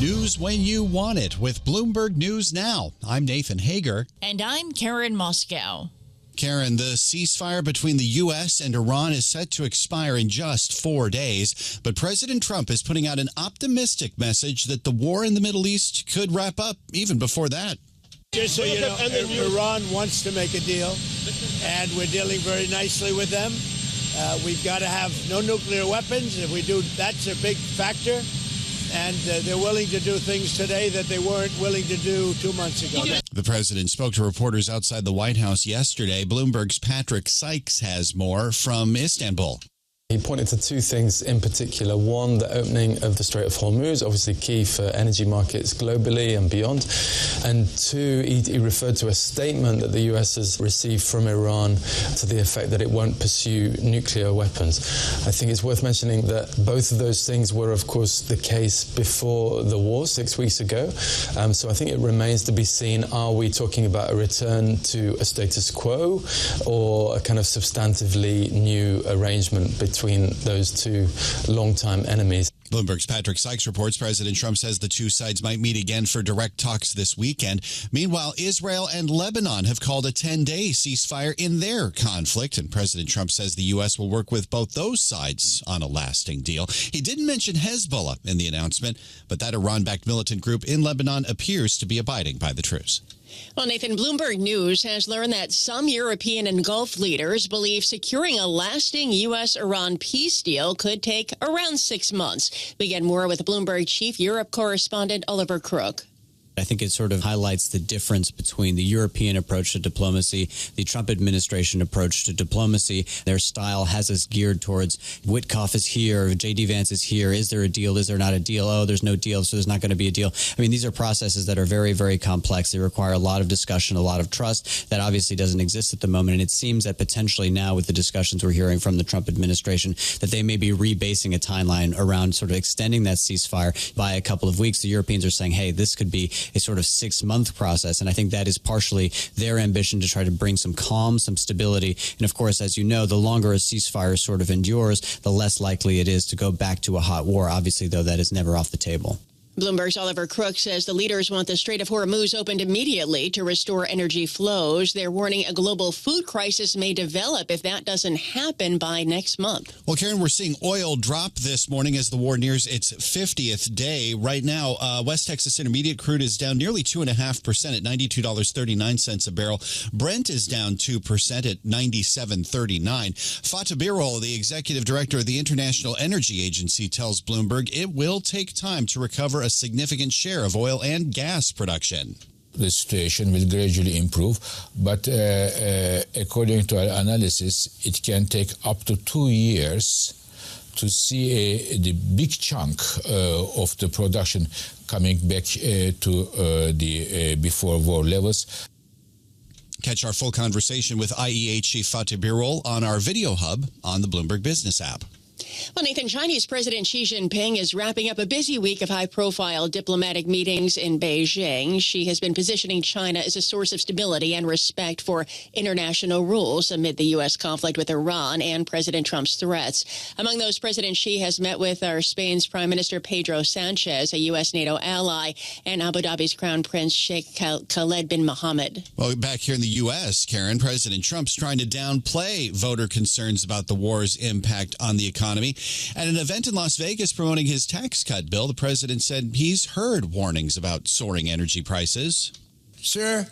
News when you want it with Bloomberg News Now. I'm Nathan Hager. And I'm Karen Moskow. Karen, the ceasefire between the U.S. and Iran is set to expire in just 4 days. But President Trump is putting out an optimistic message that the war in the Middle East could wrap up even before that. Just so you know, Iran wants to make a deal, and we're dealing very nicely with them. We've got to have no nuclear weapons. If we do, that's a big factor. And they're willing to do things today that they weren't willing to do 2 months ago. The president spoke to reporters outside the White House yesterday. Bloomberg's Patrick Sykes has more from Istanbul. He pointed to two things in particular. One, the opening of the Strait of Hormuz, obviously key for energy markets globally and beyond. And two, he referred to a statement that the US has received from Iran to the effect that it won't pursue nuclear weapons. I think it's worth mentioning that both of those things were, of course, the case before the war 6 weeks ago. So I think it remains to be seen, are we talking about a return to a status quo or a kind of substantively new arrangement between those two longtime enemies? Bloomberg's Patrick Sykes reports President Trump says the two sides might meet again for direct talks this weekend. Meanwhile, Israel and Lebanon have called a 10-day ceasefire in their conflict, and President Trump says the U.S. will work with both those sides on a lasting deal. He didn't mention Hezbollah in the announcement, but that Iran-backed militant group in Lebanon appears to be abiding by the truce. Well, Nathan, Bloomberg News has learned that some European and Gulf leaders believe securing a lasting U.S.-Iran peace deal could take around 6 months. We get more with Bloomberg Chief Europe correspondent Oliver Crook. I think it sort of highlights the difference between the European approach to diplomacy, the Trump administration approach to diplomacy. Their style has us geared towards Witkoff is here, J.D. Vance is here. Is there a deal? Is there not a deal? Oh, there's no deal, so there's not going to be a deal. I mean, these are processes that are very, very complex. They require a lot of discussion, a lot of trust. That obviously doesn't exist at the moment. And it seems that potentially now with the discussions we're hearing from the Trump administration, that they may be rebasing a timeline around sort of extending that ceasefire by a couple of weeks. The Europeans are saying, hey, this could be a sort of 6-month process. And I think that is partially their ambition to try to bring some calm, some stability. And of course, as you know, the longer a ceasefire sort of endures, the less likely it is to go back to a hot war. Obviously, though, that is never off the table. Bloomberg's Oliver Crook says the leaders want the Strait of Hormuz opened immediately to restore energy flows. They're warning a global food crisis may develop if that doesn't happen by next month. Well, Karen, we're seeing oil drop this morning as the war nears its 50th day. Right now, West Texas Intermediate crude is down nearly 2.5% at $92.39 a barrel. Brent is down 2% at $97.39. Fatih Birol, the executive director of the International Energy Agency, tells Bloomberg it will take time to recover a significant share of oil and gas production. The situation will gradually improve, but according to our analysis, it can take up to 2 years to see the big chunk of the production coming back to the before war levels. Catch our full conversation with IEA Chief Fatih Birol on our video hub on the Bloomberg Business app. Well, Nathan, Chinese President Xi Jinping is wrapping up a busy week of high-profile diplomatic meetings in Beijing. She has been positioning China as a source of stability and respect for international rules amid the U.S. conflict with Iran and President Trump's threats. Among those, President Xi has met with Spain's Prime Minister Pedro Sanchez, a U.S. NATO ally, and Abu Dhabi's Crown Prince Sheikh Khaled bin Mohammed. Well, back here in the U.S., Karen, President Trump's trying to downplay voter concerns about the war's impact on the economy. At an event in Las Vegas promoting his tax cut bill, the president said he's heard warnings about soaring energy prices. Sir,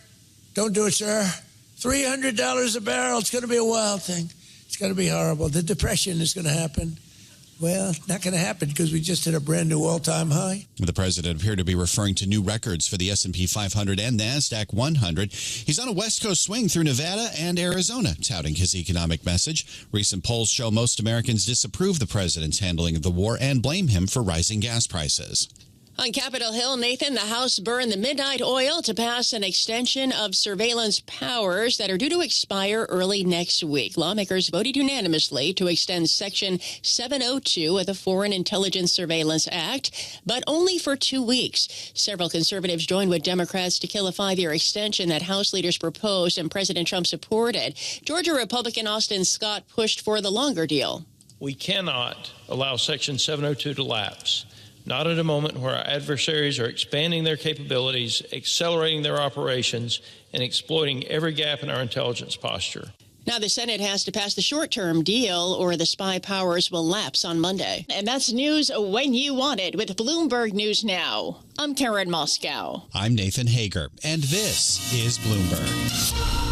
don't do it, sir. $300 a barrel. It's going to be a wild thing. It's going to be horrible. The depression is going to happen. Well, not going to happen because we just hit a brand new all-time high. The president appeared to be referring to new records for the S&P 500 and NASDAQ 100. He's on a West Coast swing through Nevada and Arizona, touting his economic message. Recent polls show most Americans disapprove the president's handling of the war and blame him for rising gas prices. On Capitol Hill, Nathan, the House burned the midnight oil to pass an extension of surveillance powers that are due to expire early next week. Lawmakers voted unanimously to extend Section 702 of the Foreign Intelligence Surveillance Act, but only for 2 weeks. Several conservatives joined with Democrats to kill a 5-year extension that House leaders proposed and President Trump supported. Georgia Republican Austin Scott pushed for the longer deal. We cannot allow Section 702 to lapse. not at a moment where our adversaries are expanding their capabilities, accelerating their operations, and exploiting every gap in our intelligence posture. Now, the Senate has to pass the short-term deal or the spy powers will lapse on Monday. And that's news when you want it with Bloomberg News Now. I'm Karen Moskow. I'm Nathan Hager, and this is Bloomberg.